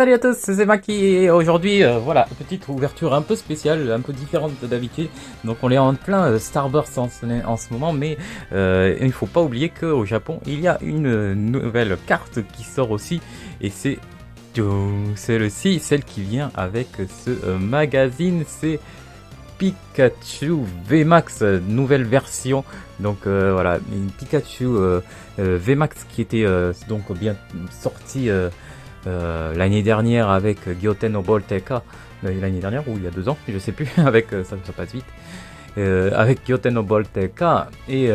Salut à tous, c'est Maki et aujourd'hui, voilà, petite ouverture un peu spéciale, un peu différente d'habitude. Donc on est en plein Starburst en ce moment, mais il ne faut pas oublier qu'au Japon, il y a une nouvelle carte qui sort aussi, et c'est celle-ci, celle qui vient avec ce magazine, c'est Pikachu VMAX, nouvelle version. Donc voilà, une Pikachu VMAX qui était donc bien sortie l'année dernière avec Gyoten no Bolteka, l'année dernière ou il y a 2 ans, je sais plus, avec ça passe vite, avec Gyoten no Bolteka, et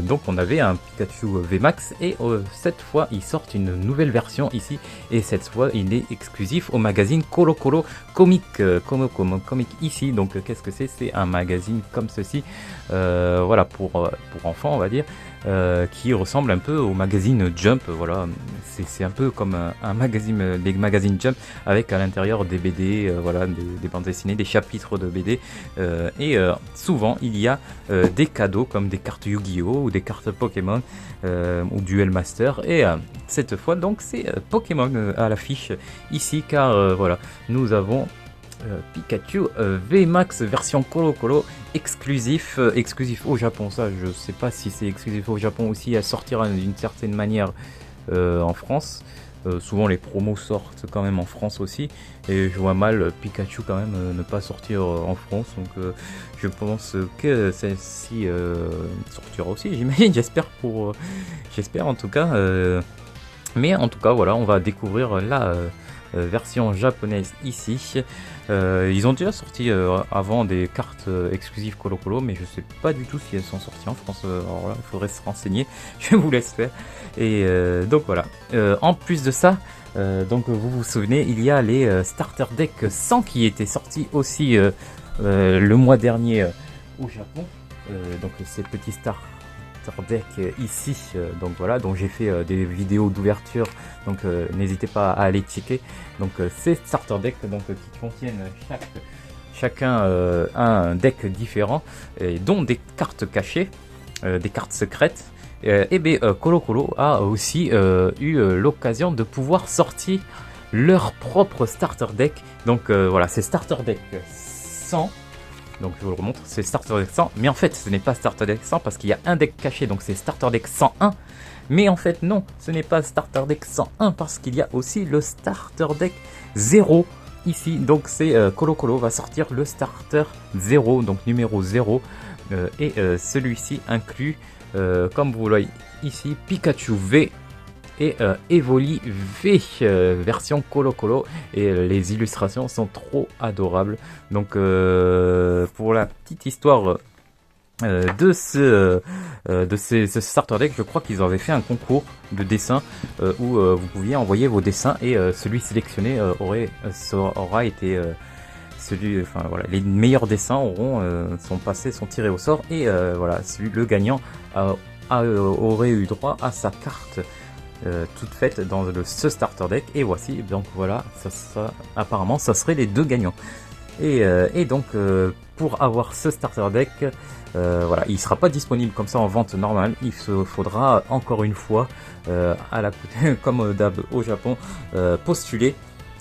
donc on avait un Pikachu VMAX, et cette fois ils sortent une nouvelle version ici, et cette fois il est exclusif au magazine Colo Colo Comic, Comic ici. Donc qu'est-ce que c'est? C'est un magazine comme ceci, voilà, pour enfants on va dire, qui ressemble un peu au magazine Jump. Voilà, c'est un peu comme un magazine, des magazines Jump, avec à l'intérieur des BD, voilà, des bandes dessinées, des chapitres de BD, et souvent il y a des cadeaux comme des cartes Yu-Gi-Oh ou des cartes Pokémon, ou Duel Master, et cette fois donc c'est Pokémon à l'affiche ici, car voilà, nous avons Pikachu VMAX version Colo Colo exclusif, exclusif au Japon. Ça je sais pas si c'est exclusif au Japon aussi, à sortir d'une certaine manière en France. Souvent les promos sortent quand même en France aussi, et je vois mal Pikachu quand même ne pas sortir en France. Donc je pense que celle-ci sortira aussi, j'imagine, j'espère en tout cas, mais en tout cas voilà, on va découvrir la version japonaise ici. Ils ont déjà sorti avant des cartes exclusives Colo Colo, mais je sais pas du tout si elles sont sorties en France. Alors là, il faudrait se renseigner. Je vous laisse faire. Et donc voilà. En plus de ça, donc vous vous souvenez, il y a les Starter Deck 100 qui étaient sortis aussi le mois dernier au Japon. Donc ces petits Starter Deck ici, donc voilà, dont j'ai fait des vidéos d'ouverture, donc n'hésitez pas à aller checker. Donc ces starter decks, donc qui contiennent chacun un deck différent, et dont des cartes cachées, des cartes secrètes. Et bien Colo Colo a aussi eu l'occasion de pouvoir sortir leur propre starter deck. Donc voilà, c'est starter deck 100. Donc je vous le remontre, c'est Starter Deck 100, mais en fait ce n'est pas Starter Deck 100 parce qu'il y a un deck caché, donc c'est Starter Deck 101. Mais en fait non, ce n'est pas Starter Deck 101 parce qu'il y a aussi le Starter Deck 0 ici. Donc c'est Colo Colo va sortir le Starter 0, donc numéro 0, et celui-ci inclut, comme vous le voyez ici, Pikachu V et Evoli V version Colo Colo, et les illustrations sont trop adorables. Donc pour la petite histoire de ce starter deck, je crois qu'ils avaient fait un concours de dessin où vous pouviez envoyer vos dessins, et celui sélectionné aura été enfin voilà, les meilleurs dessins sont tirés au sort, et voilà, le gagnant aurait eu droit à sa carte toute faite dans ce starter deck. Et voici, donc voilà, apparemment ça serait les deux gagnants. Et donc pour avoir ce starter deck, voilà, il sera pas disponible comme ça en vente normale. Il faudra encore une fois comme d'hab au Japon, postuler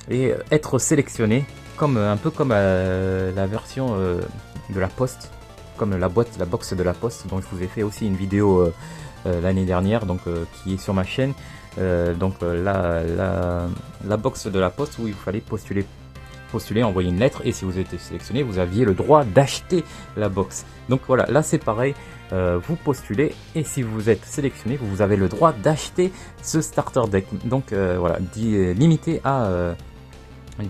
et être sélectionné, un peu comme la version de la poste, comme la box de la poste, dont je vous ai fait aussi une vidéo l'année dernière, donc qui est sur ma chaîne. Donc la box de la poste, où il fallait postuler, envoyer une lettre, et si vous étiez sélectionné, vous aviez le droit d'acheter la box. Donc voilà, là c'est pareil, vous postulez, et si vous êtes sélectionné, vous avez le droit d'acheter ce starter deck. Donc voilà, limité à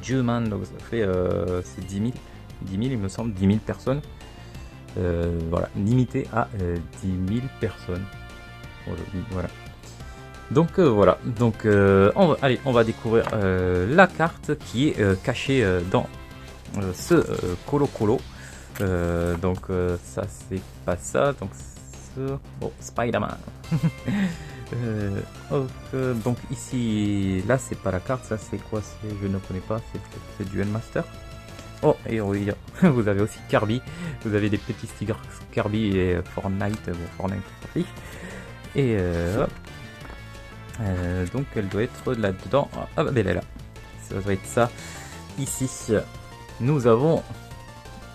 Juman, donc ça fait c'est 10 000 il me semble, 10 000 personnes. Voilà, limité à 10 000 personnes. Voilà. Donc voilà, donc on va découvrir la carte qui est cachée dans ce Colo Colo. Donc ça c'est pas ça, donc Spider-Man. Donc ici, là c'est pas la carte, ça c'est quoi? Je ne connais pas, c'est Duel Master. Oh, et oui, vous avez aussi Kirby, vous avez des petits stickers Kirby et Fortnite, Fortnite sorti. Et donc elle doit être là-dedans. Ah, elle est là. ça doit être ça. Ici, nous avons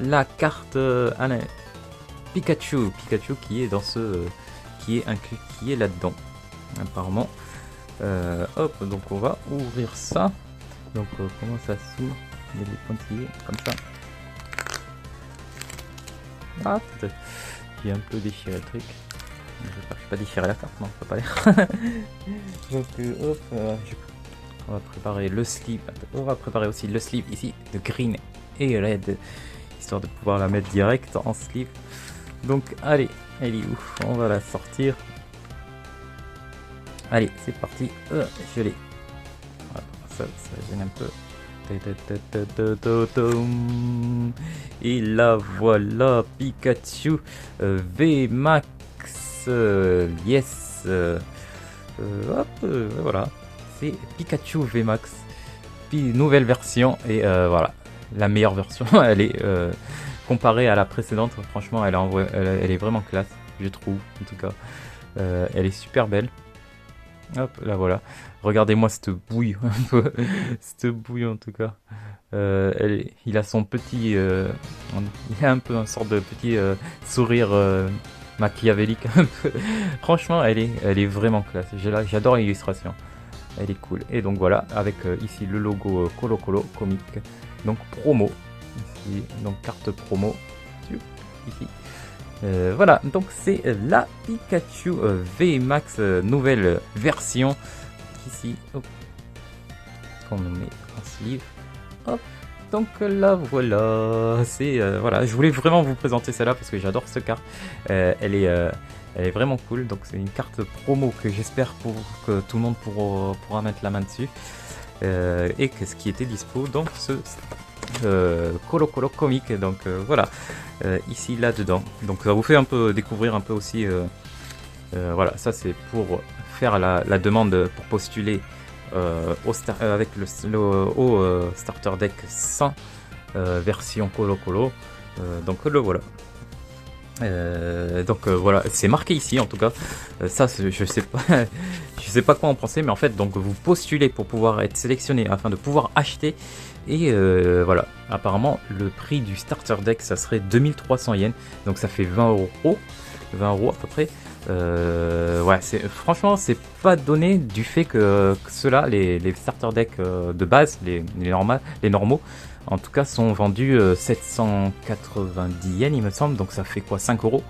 la carte Pikachu qui est dans ce, qui est inclus, qui est là-dedans, apparemment. Hop, donc on va ouvrir ça. Donc comment ça s'ouvre? Il y a des pointillés comme ça. Ah, j'ai un peu déchiré le truc. J'espère que je vais pas déchirer la carte, non, ça peut pas l'air. Donc hop, on va préparer le sleeve. On va préparer aussi le sleeve ici de green et red, histoire de pouvoir la mettre direct en sleeve. Donc allez, elle est où? On va la sortir. Allez, c'est parti. Je l'ai. Ça gêne un peu. Et la voilà, Pikachu VMAX. Yes. Hop, voilà. C'est Pikachu VMAX. Puis nouvelle version. Et voilà. La meilleure version. Elle est comparée à la précédente. Franchement, elle est vraiment classe. Je trouve, en tout cas. Elle est super belle. Hop, là voilà. Regardez-moi cette bouille, un peu. Cette bouille en tout cas. Il a son petit... il a un peu une sorte de petit sourire machiavélique. Franchement, elle est vraiment classe. J'adore l'illustration. Elle est cool. Et donc voilà, avec ici le logo Colo Colo Comic. Donc promo. Ici, donc carte promo. Ici. Voilà, donc c'est la Pikachu VMAX nouvelle version ici, qu'on met en sleeve. Hop, donc là voilà, c'est voilà, je voulais vraiment vous présenter celle-là parce que j'adore cette carte. Elle est vraiment cool. Donc c'est une carte promo que j'espère que tout le monde pourra mettre la main dessus, et que ce qui était dispo dans ce Colo Colo Comic. Donc voilà, ici là dedans. Donc ça vous fait un peu découvrir un peu aussi. Voilà, ça c'est pour faire la demande pour postuler avec le starter deck 100 version Colo Colo. Donc le voilà. Donc voilà, c'est marqué ici en tout cas. Ça je sais pas quoi en penser, mais en fait donc vous postulez pour pouvoir être sélectionné afin de pouvoir acheter. Et voilà, apparemment le prix du starter deck ça serait 2300 yens, donc ça fait 20 euros à peu près. Ouais, franchement c'est pas donné du fait que ceux-là, les starter decks de base, les normaux, en tout cas sont vendus 790 yens il me semble, donc ça fait quoi, 5 euros.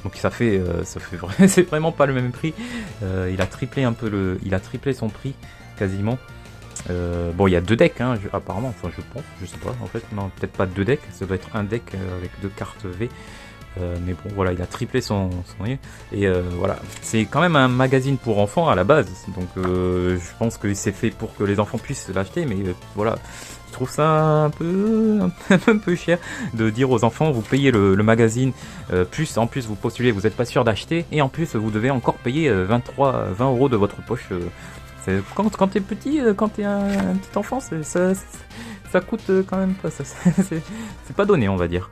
Donc ça fait c'est vraiment pas le même prix. Il a triplé son prix quasiment. Bon, il y a 2 decks hein, apparemment, enfin je pense, je sais pas en fait, non peut-être pas 2 decks, ça doit être un deck avec 2 cartes V. Mais bon voilà, il a triplé son et voilà, c'est quand même un magazine pour enfants à la base, donc je pense que c'est fait pour que les enfants puissent l'acheter, mais voilà, je trouve ça un peu cher de dire aux enfants vous payez le magazine, plus en plus vous postulez, vous n'êtes pas sûr d'acheter, et en plus vous devez encore payer 20 euros de votre poche. Quand t'es petit, quand t'es un petit enfant, ça coûte quand même pas, c'est pas donné on va dire.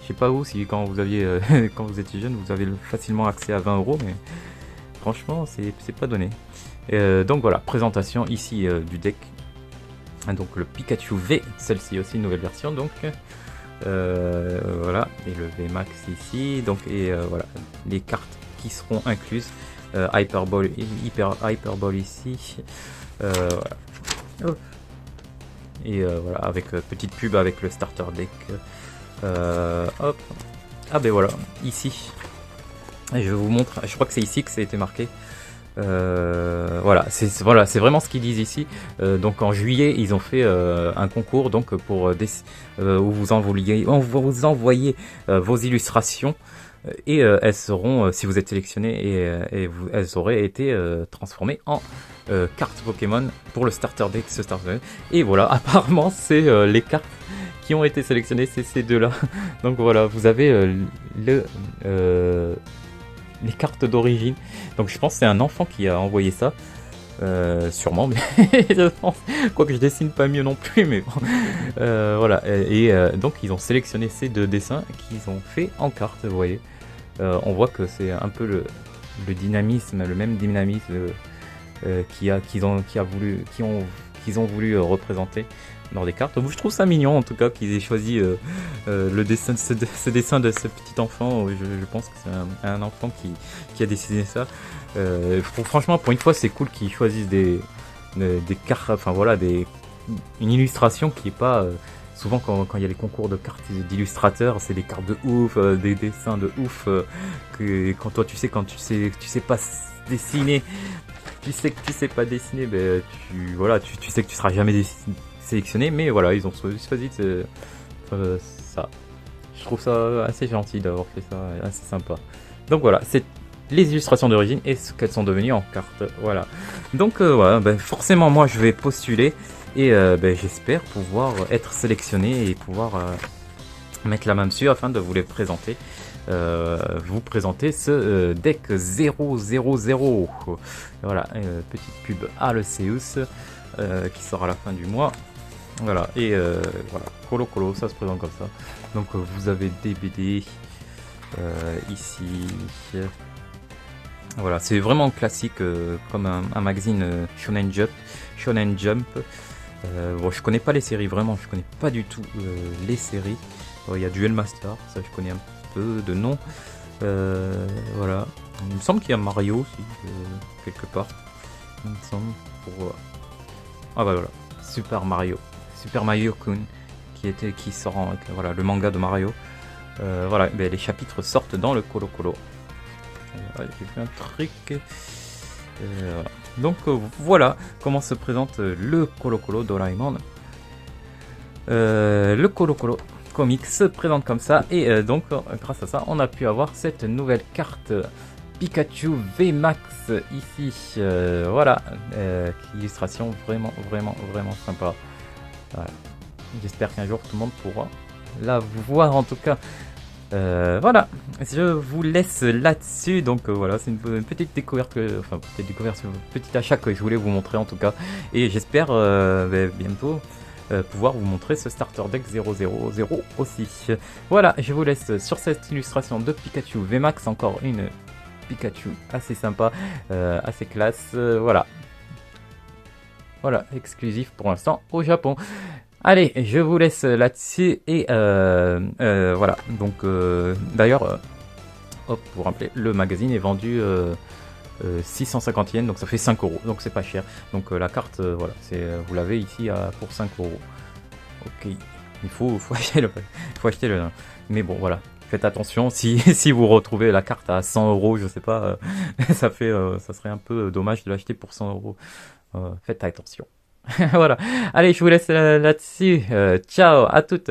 Je sais pas où, si quand vous étiez jeune, vous avez facilement accès à 20 euros, mais franchement, c'est pas donné. Donc voilà, présentation ici du deck. Donc le Pikachu V, celle-ci aussi, une nouvelle version. Donc voilà, et le VMAX ici. Donc et voilà, les cartes qui seront incluses. Hyper Ball ici. Voilà. Et voilà, avec petite pub avec le starter deck. Hop. Ah ben voilà, ici. Et je vous montre, je crois que c'est ici que ça a été marqué. Voilà, c'est vraiment ce qu'ils disent ici. Donc en juillet, ils ont fait un concours donc pour où vous envoyez vos illustrations. Et elles seront, si vous êtes sélectionné, elles auraient été transformées en cartes Pokémon pour le starter deck, ce starter deck. Et voilà, apparemment c'est les cartes qui ont été sélectionnées, c'est ces deux là. Donc voilà, vous avez les cartes d'origine. Donc je pense que c'est un enfant qui a envoyé ça. Sûrement, mais je pense, quoique je dessine pas mieux non plus, mais bon. Voilà, et donc ils ont sélectionné ces deux dessins qu'ils ont fait en cartes, vous voyez. On voit que c'est un peu le dynamisme, le même dynamisme qui qu'ils ont voulu représenter dans des cartes. Je trouve ça mignon en tout cas qu'ils aient choisi le dessin, ce dessin de ce petit enfant. Je pense que c'est un enfant qui a dessiné ça. Franchement, pour une fois, c'est cool qu'ils choisissent des cartes, enfin voilà, une illustration qui est pas souvent quand il y a les concours de cartes d'illustrateurs, c'est des cartes de ouf, des dessins de ouf que quand toi tu sais pas dessiner, tu sais que tu sais pas dessiner, ben tu sais que tu seras jamais sélectionné, mais voilà, ils ont choisi ça. Je trouve ça assez gentil d'avoir fait ça, assez sympa. Donc voilà, c'est les illustrations d'origine et ce qu'elles sont devenues en cartes. Voilà. Donc voilà, ben, forcément moi je vais postuler et ben, j'espère pouvoir être sélectionné et pouvoir mettre la main dessus afin de vous les présenter. Vous présenter ce deck 000. Voilà, petite pub à l'Euseus qui sort à la fin du mois. Voilà, et voilà, Colo Colo, ça se présente comme ça. Donc vous avez des BD ici. Voilà, c'est vraiment classique comme un magazine Shonen Jump. Bon, je connais pas les séries, vraiment, je connais pas du tout les séries. Il y a Duel Master, ça je connais un peu de nom. Voilà, il me semble qu'il y a Mario aussi, quelque part. Il me semble. Ah bah voilà, Super Mario Kun qui sort voilà, le manga de Mario. Voilà, ben, les chapitres sortent dans le Colo Colo. J'ai fait un truc. Voilà. Donc voilà comment se présente le Colo Colo Doraemon. Le Colo Colo comics se présente comme ça et donc grâce à ça on a pu avoir cette nouvelle carte Pikachu VMAX ici. Voilà, illustration vraiment sympa. Voilà. J'espère qu'un jour tout le monde pourra la voir en tout cas. Voilà, je vous laisse là-dessus. Donc voilà, c'est une petite découverte, petit achat que je voulais vous montrer en tout cas. Et j'espère bientôt pouvoir vous montrer ce starter deck 000 aussi. Voilà, je vous laisse sur cette illustration de Pikachu VMAX, encore une Pikachu assez sympa, assez classe. Voilà, exclusif pour l'instant au Japon. Allez, je vous laisse là-dessus et voilà. Donc d'ailleurs, hop, pour vous rappeler, le magazine est vendu 650 yens, donc ça fait 5 €, donc c'est pas cher. Donc la carte, voilà, vous l'avez ici pour 5 €. Ok, il faut acheter le. Mais bon, voilà, faites attention si vous retrouvez la carte à 100 €, je sais pas, ça serait un peu dommage de l'acheter pour 100 €. Faites attention. Voilà. Allez, je vous laisse là-dessus. Ciao à toutes.